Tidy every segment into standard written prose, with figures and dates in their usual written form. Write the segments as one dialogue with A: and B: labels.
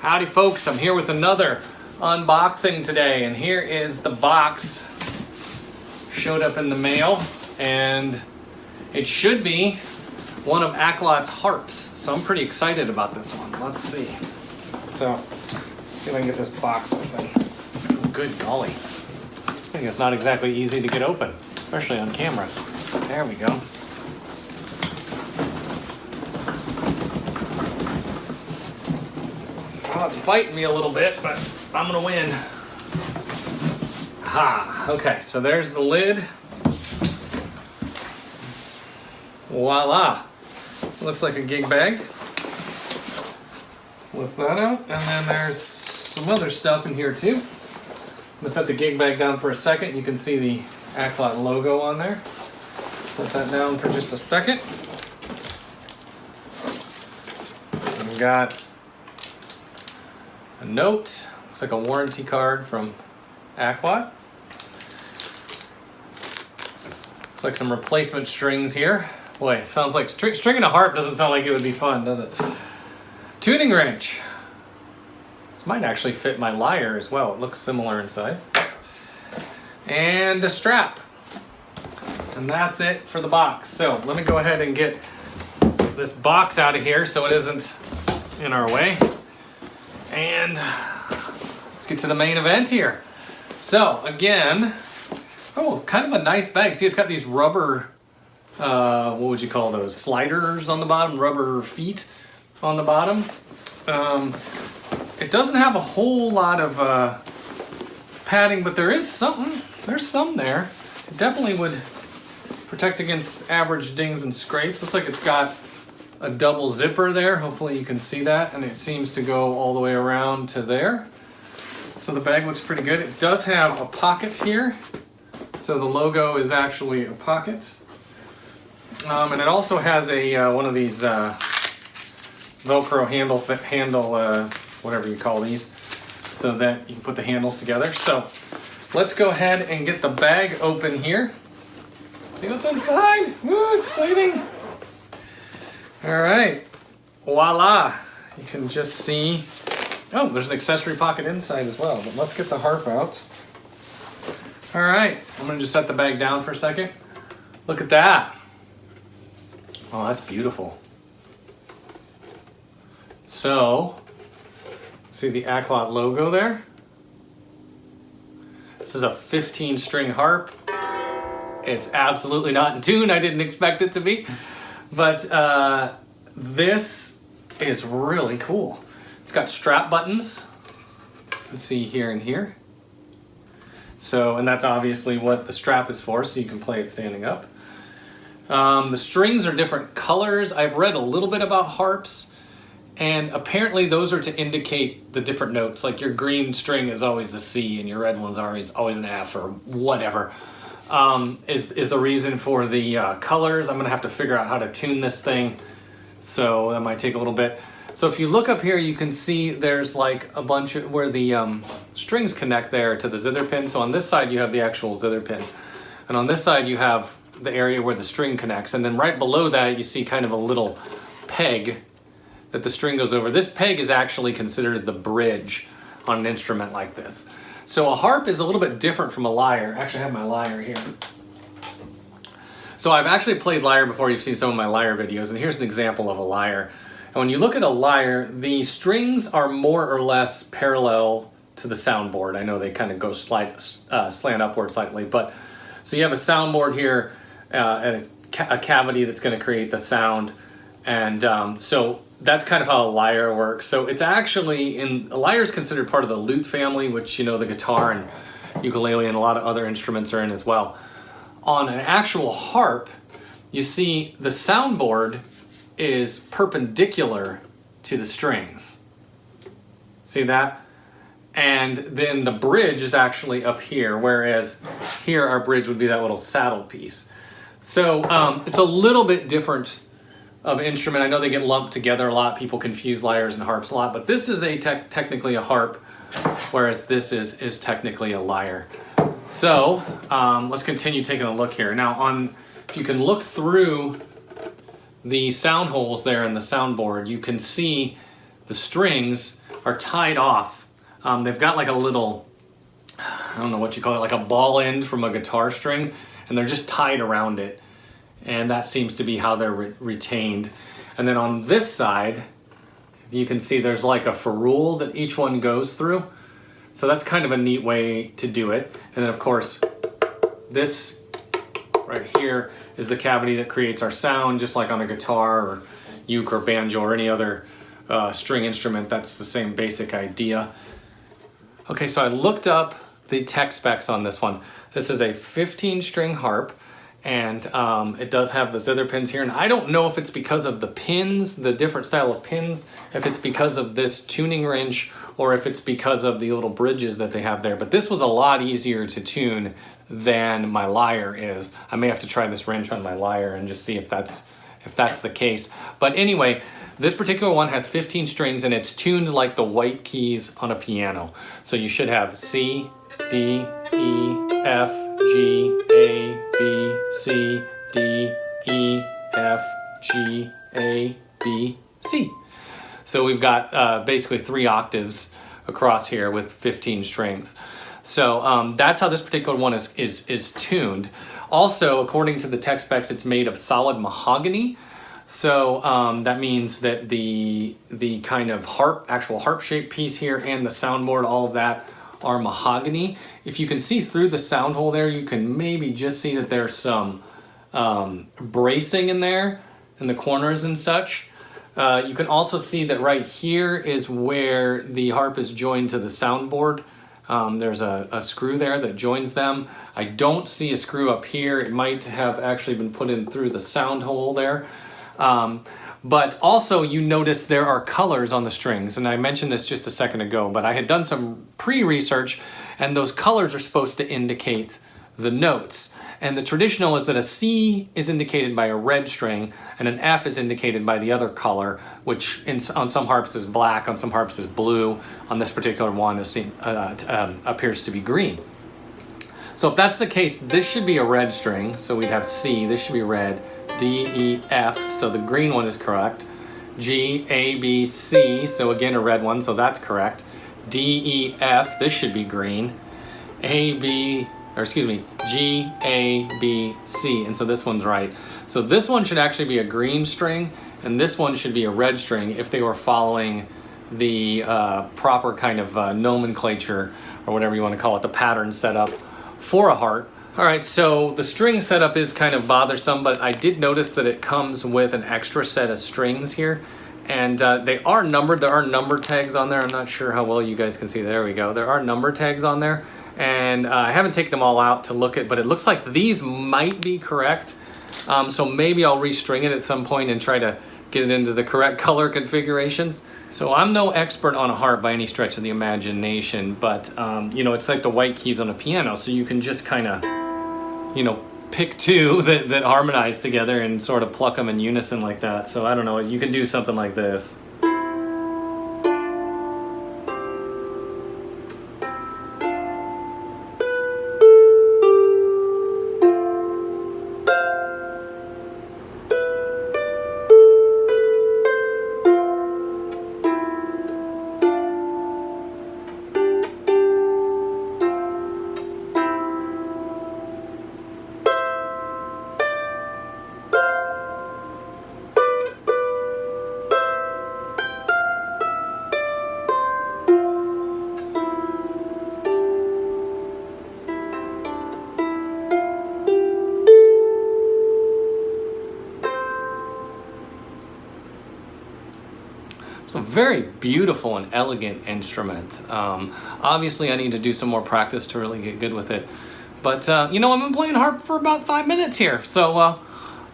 A: Howdy folks, I'm here with another unboxing today, and here is the box. Showed up in the mail, and it should be one of Acklot's harps, so I'm pretty excited about this one. Let's see. So, let's see if I can get this box open. Good golly. This thing is not exactly easy to get open, especially on camera. There we go. Well, it's fighting me a little bit, but I'm gonna win. Ha! Okay, so there's the lid. Voila! So it looks like a gig bag. Let's lift that out, and then there's some other stuff in here too. I'm gonna set the gig bag down for a second. You can see the Acklot logo on there. Set that down for just a second. We've got a note, looks like a warranty card from Acklot. Looks like some replacement strings here. Boy, sounds like stringing a harp doesn't sound like it would be fun, does it? Tuning wrench. This might actually fit my lyre as well. It looks similar in size. And a strap. And that's it for the box. So let me go ahead and get this box out of here so it isn't in our way. And let's get to the main event here. So again, oh, kind of a nice bag. See, it's got these rubber, what would you call those? Sliders on the bottom, rubber feet on the bottom. It doesn't have a whole lot of padding, but there is something. There's some there. It definitely would protect against average dings and scrapes. Looks like it's got a double zipper there. Hopefully you can see that, and it seems to go all the way around to there. So the bag looks pretty good. It does have a pocket here, so the logo is actually a pocket. And it also has a one of these Velcro handle, whatever you call these, so that you can put the handles together. So let's go ahead and get the bag open here. See what's inside. Woo, exciting. All right, voila. You can just see, oh, there's an accessory pocket inside as well, but let's get the harp out. All right, I'm gonna just set the bag down for a second. Look at that. Oh, that's beautiful. So, see the Acklot logo there? This is a 15-string harp. It's absolutely not in tune. I didn't expect it to be. But this is really cool. It's got strap buttons. You can see here and here. So, and that's obviously what the strap is for, so you can play it standing up. The strings are different colors. I've read a little bit about harps, and apparently those are to indicate the different notes. Like your green string is always a C, and your red one's always an F, or whatever. Is the reason for the colors. I'm gonna have to figure out how to tune this thing, so that might take a little bit. So if you look up here, you can see there's like a bunch of where the strings connect there to the zither pin. So on this side you have the actual zither pin, and on this side you have the area where the string connects, and then right below that you see kind of a little peg that the string goes over. This peg is actually considered the bridge on an instrument like this. So a harp is a little bit different from a lyre. Actually, I have my lyre here. So I've actually played lyre before. You've seen some of my lyre videos, and here's an example of a lyre. And when you look at a lyre, the strings are more or less parallel to the soundboard. I know they kind of go slant upward slightly, but so you have a soundboard here and a cavity that's going to create the sound, and so that's kind of how a lyre works. So it's actually, a lyre is considered part of the lute family, which, you know, the guitar and ukulele and a lot of other instruments are in as well. On an actual harp, you see the soundboard is perpendicular to the strings. See that? And then the bridge is actually up here, whereas here our bridge would be that little saddle piece. So it's a little bit different of instrument. I know they get lumped together a lot. People confuse lyres and harps a lot, but this is technically a harp, whereas this is technically a lyre. So let's continue taking a look here. Now, if you can look through the sound holes there in the soundboard, you can see the strings are tied off. They've got like a little, I don't know what you call it, like a ball end from a guitar string, and they're just tied around it. And that seems to be how they're retained. And then on this side, you can see there's like a ferrule that each one goes through. So that's kind of a neat way to do it. And then of course, this right here is the cavity that creates our sound, just like on a guitar or uke or banjo or any other string instrument. That's the same basic idea. Okay, so I looked up the tech specs on this one. This is a 15-string harp, and it does have the zither pins here. And I don't know if it's because of the pins, the different style of pins, if it's because of this tuning wrench, or if it's because of the little bridges that they have there. But this was a lot easier to tune than my lyre is. I may have to try this wrench on my lyre and just see if that's the case. But anyway, this particular one has 15 strings, and it's tuned like the white keys on a piano. So you should have C, D, E, F, G, A, B, C, D, E, F, G, A, B, C. So we've got basically 3 octaves across here with 15 strings. So that's how this particular one is tuned. Also, according to the tech specs, it's made of solid mahogany. So that means that the kind of actual harp shaped piece here and the soundboard, all of that are mahogany. If you can see through the sound hole there, you can maybe just see that there's some bracing in there in the corners and such. You can also see that right here is where the harp is joined to the soundboard. There's a screw there that joins them. I don't see a screw up here. It might have actually been put in through the sound hole there. But also you notice there are colors on the strings, and I mentioned this just a second ago, but I had done some pre-research, and those colors are supposed to indicate the notes. And the traditional is that a C is indicated by a red string, and an F is indicated by the other color, which on some harps is black, on some harps is blue. On this particular one, appears to be green. So if that's the case, this should be a red string, so we'd have C, this should be red, D, E, F, so the green one is correct. G, A, B, C, so again a red one, so that's correct. D, E, F, this should be green. G, A, B, C, and so this one's right. So this one should actually be a green string, and this one should be a red string if they were following the proper kind of nomenclature, or whatever you want to call it, the pattern setup for a harp. All right, so the string setup is kind of bothersome, but I did notice that it comes with an extra set of strings here, and they are numbered. There are number tags on there. I'm not sure how well you guys can see. There we go. There are number tags on there, and I haven't taken them all out to look at, but it looks like these might be correct. So maybe I'll restring it at some point and try to get it into the correct color configurations. So I'm no expert on a harp by any stretch of the imagination, but you know, it's like the white keys on a piano, so you can just kind of, you know, pick 2 that harmonize together and sort of pluck them in unison like that. So I don't know, you can do something like this. It's a very beautiful and elegant instrument. Obviously I need to do some more practice to really get good with it. But you know, I've been playing harp for about 5 minutes here, so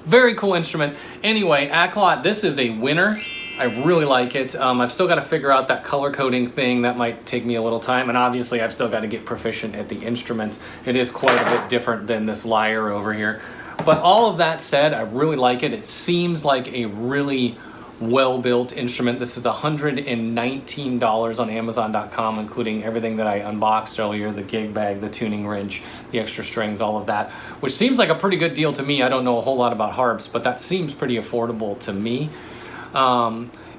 A: very cool instrument. Anyway, Accolot, this is a winner. I really like it. I've still got to figure out that color coding thing. That might take me a little time, and obviously I've still got to get proficient at the instrument. It is quite a bit different than this lyre over here. But all of that said, I really like it. It seems like a really well-built instrument. This is $119 on Amazon.com, including everything that I unboxed earlier, the gig bag, the tuning wrench, the extra strings, all of that, which seems like a pretty good deal to me. I don't know a whole lot about harps, but that seems pretty affordable to me.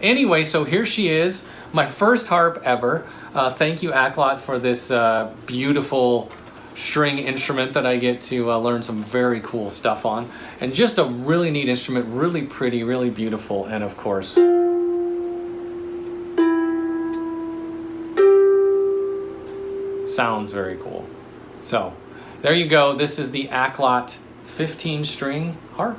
A: Anyway, so here she is, my first harp ever. Thank you, Acklot, for this beautiful string instrument that I get to learn some very cool stuff on. And just a really neat instrument, really pretty, really beautiful, and of course, sounds very cool. So there you go. This is the Acklot 15 string harp.